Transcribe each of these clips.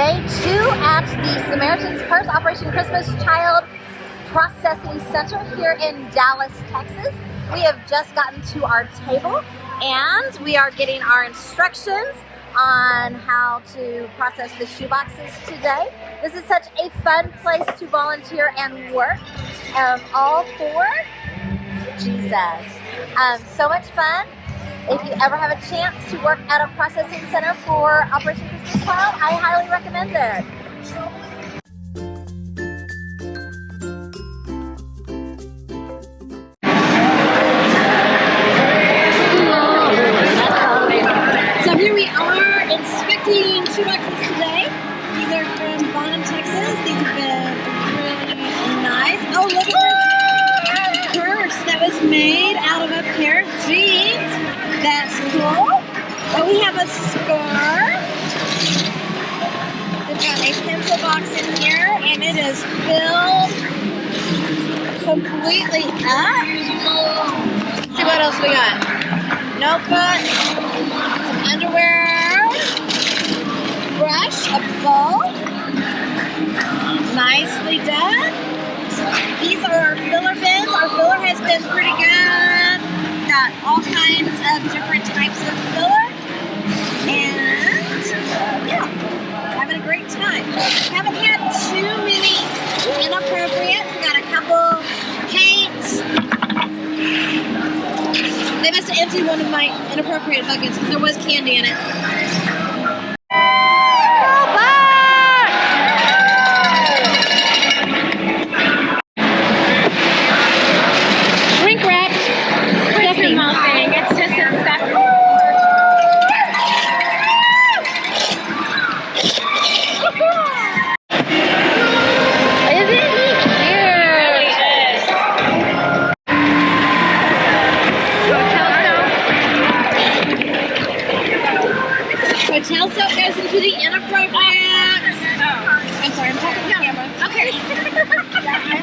day 2 at the Samaritan's Purse Operation Christmas Child Processing Center here in Dallas, Texas. We have just gotten to our table and we are getting our instructions on how to process the shoeboxes today. This is such a fun place to volunteer and work, all for Jesus. So much fun. If you ever have a chance to work at a processing center for Operation Christmas Child, I highly recommend it. So here we are inspecting shoeboxes today. These are from Bonham, Texas. These have been really nice. Oh, look at this purse that was made out of a pair of jeans. That's cool. Oh, we have a scarf. We've got a pencil box in here, and it is filled completely up. Let's see what else we got. Notebook, some underwear, brush, a bow. Nicely done. These are our filler bins. Our filler has been pretty good. Got all kinds of different types of filler, and yeah, having a great time. Haven't had too many inappropriate. We got a couple paints. They must have emptied one of my inappropriate buckets because there was candy in it. Hotel soap goes into the inappropriate. I'm sorry, I'm talking to the camera. Okay.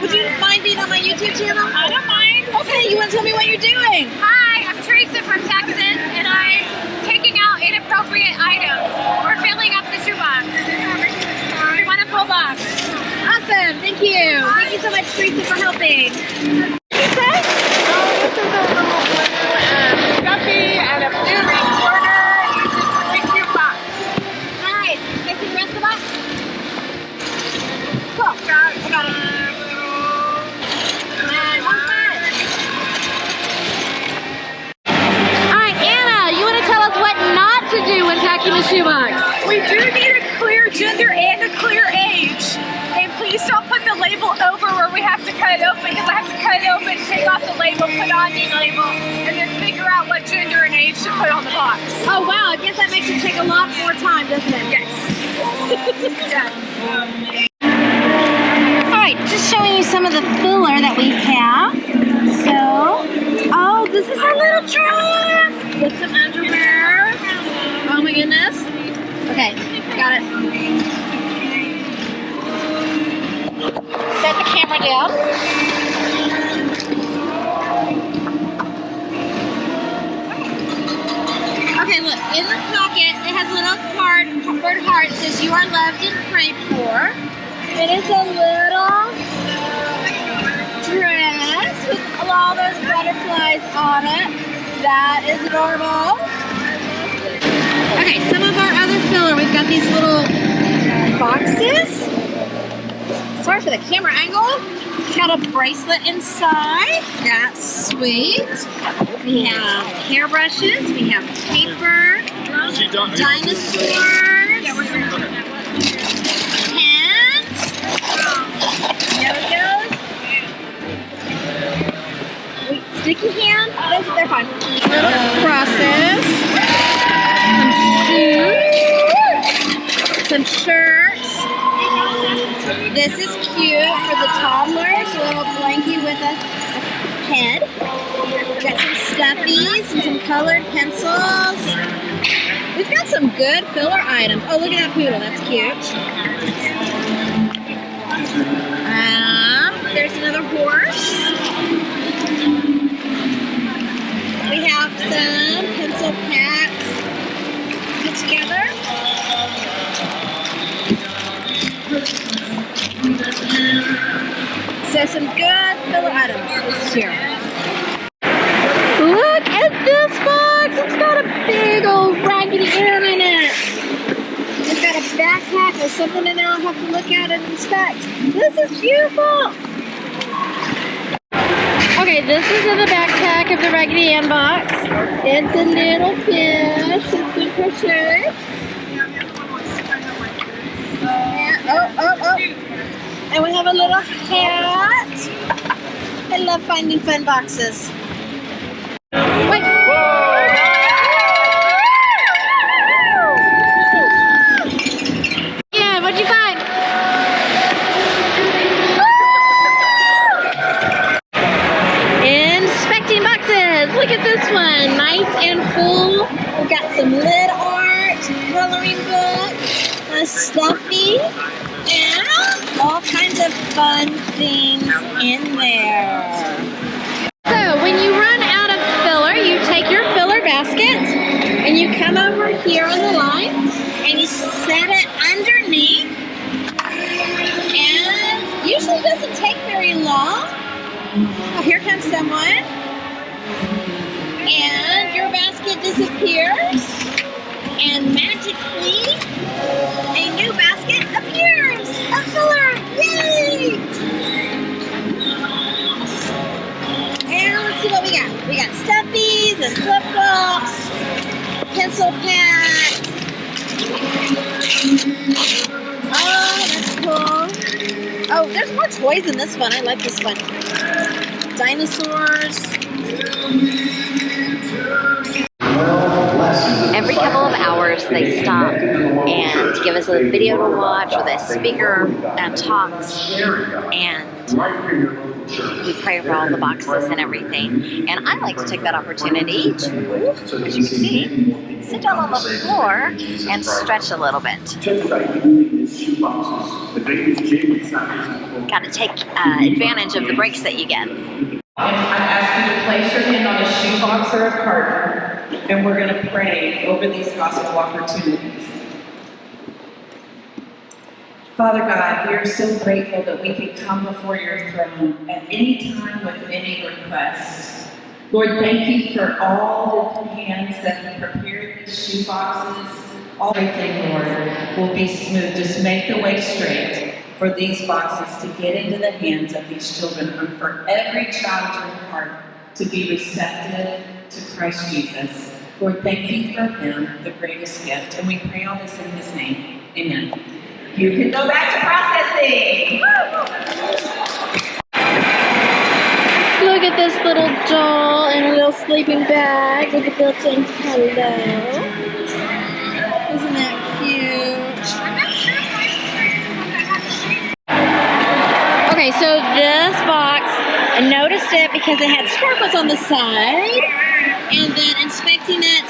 Would you mind being on my YouTube channel? I don't mind. Okay, you want to tell me what you're doing? Hi, I'm Teresa from Texas, and I'm taking out inappropriate items. We're filling up the shoebox. We want a full box. Awesome, thank you. Thank you so much, Teresa, for helping. This is a little blue stuffy and a blue ring corner. I got it. Alright, Anna, you want to tell us what not to do when packing a shoebox? We do need a clear gender and a clear age. And please don't put the label over where we have to cut it open, because I have to cut it open, take off the label, put on the label, and then figure out what gender and age to put on the box. Oh wow, I guess that makes it take a lot more time, doesn't it? Yes. Yes. Alright, just showing you some of the filler that we have. So, oh, this is our little dress with some underwear. Oh my goodness. Okay, got it. Set the camera down. Okay, look, in the pocket, it has a little cardboard heart that says you are loved and prayed for. It is a little dress with all those butterflies on it. That is adorable. Okay, some of our other filler, we've got these little boxes. Sorry for the camera angle. It's got a bracelet inside. That's sweet. We have hairbrushes. We have paper. Dinosaurs. Sticky hands, they're fun. Little crosses, some shoes, some shirts. This is cute for the toddlers, a little blankie with a head. We've got some stuffies and some colored pencils. We've got some good filler items. Oh, look at that poodle, that's cute. There's another horse. We have some pencil packs put together. here. Look at this box. It's got a big old Raggedy Ann in it. It's got a backpack. There's something in there I'll have to look at and inspect. This is beautiful. Okay, this is in the backpack of the Raggedy Ann box. It's a little fish. It's been crocheted. Oh. And we have a little hat. I love finding fun boxes. Wait. Yeah, what'd you find? Inspecting boxes. Look at this one. Nice and full. We've got some lid art, coloring book, a stuffy, and all kinds of fun things in there. So when you run out of filler, you take your filler basket and you come over here on the line and you set it underneath, and usually doesn't take very long. Oh, here comes someone, and your basket disappears, and magically a new basket appears of filler. Yay! And let's see what we got. We got stuffies and flip-flops, pencil packs. Oh, that's cool. Oh, there's more toys in this one. I like this one. Dinosaurs. Every couple of hours they stop and give us a video to watch with a speaker that talks, and we pray for all the boxes and everything. And I like to take that opportunity to, as you can see, sit down on the floor and stretch a little bit. Got to take advantage of the breaks that you get. I ask you to place your hand on a shoebox or a partner, and we're going to pray over these gospel opportunities. Father God, we are so grateful that we can come before your throne at any time with any request. Lord, thank you for all the hands that have prepared these shoeboxes. Everything, Lord, will be smooth. Just make the way straight for these boxes to get into the hands of these children, and for every child's heart to be receptive to Christ Jesus. Lord, thank you for him, the greatest gift. And we pray all this in his name. Amen. You can go back to processing. Look at this little doll in a little sleeping bag with a built-in pillow. Isn't that cute? Okay, so this box, I noticed it because it had sparkles on the side, and then inspecting it,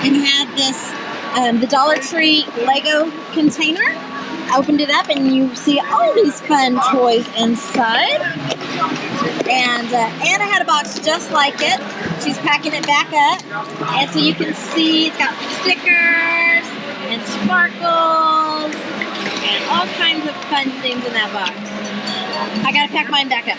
it had this, the Dollar Tree Lego container. I opened it up and you see all these fun toys inside. And Anna had a box just like it. She's packing it back up. And so you can see it's got stickers and sparkles and all kinds of fun things in that box. I gotta pack mine back up.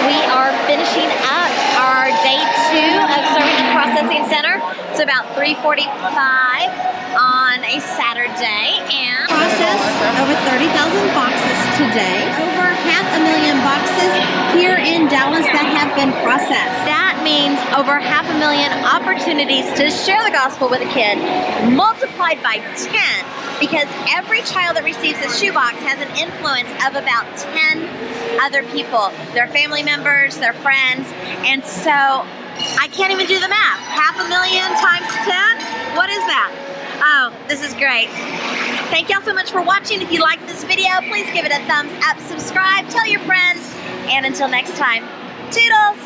We are finishing up our day 2 of serving the processing center. It's about 3:45 on a Saturday, and Processed over 30,000 boxes today. Over 500,000 boxes here in Dallas that have been processed. that means over 500,000 opportunities to share the gospel with a kid, multiplied by 10, because every child that receives a shoebox has an influence of about 10 other people, their family members, their friends, and so I can't even do the math. 500,000 times 10? What is that? Oh, this is great. Thank y'all so much for watching. If you liked this video, please give it a thumbs up, subscribe, tell your friends, and until next time, toodles!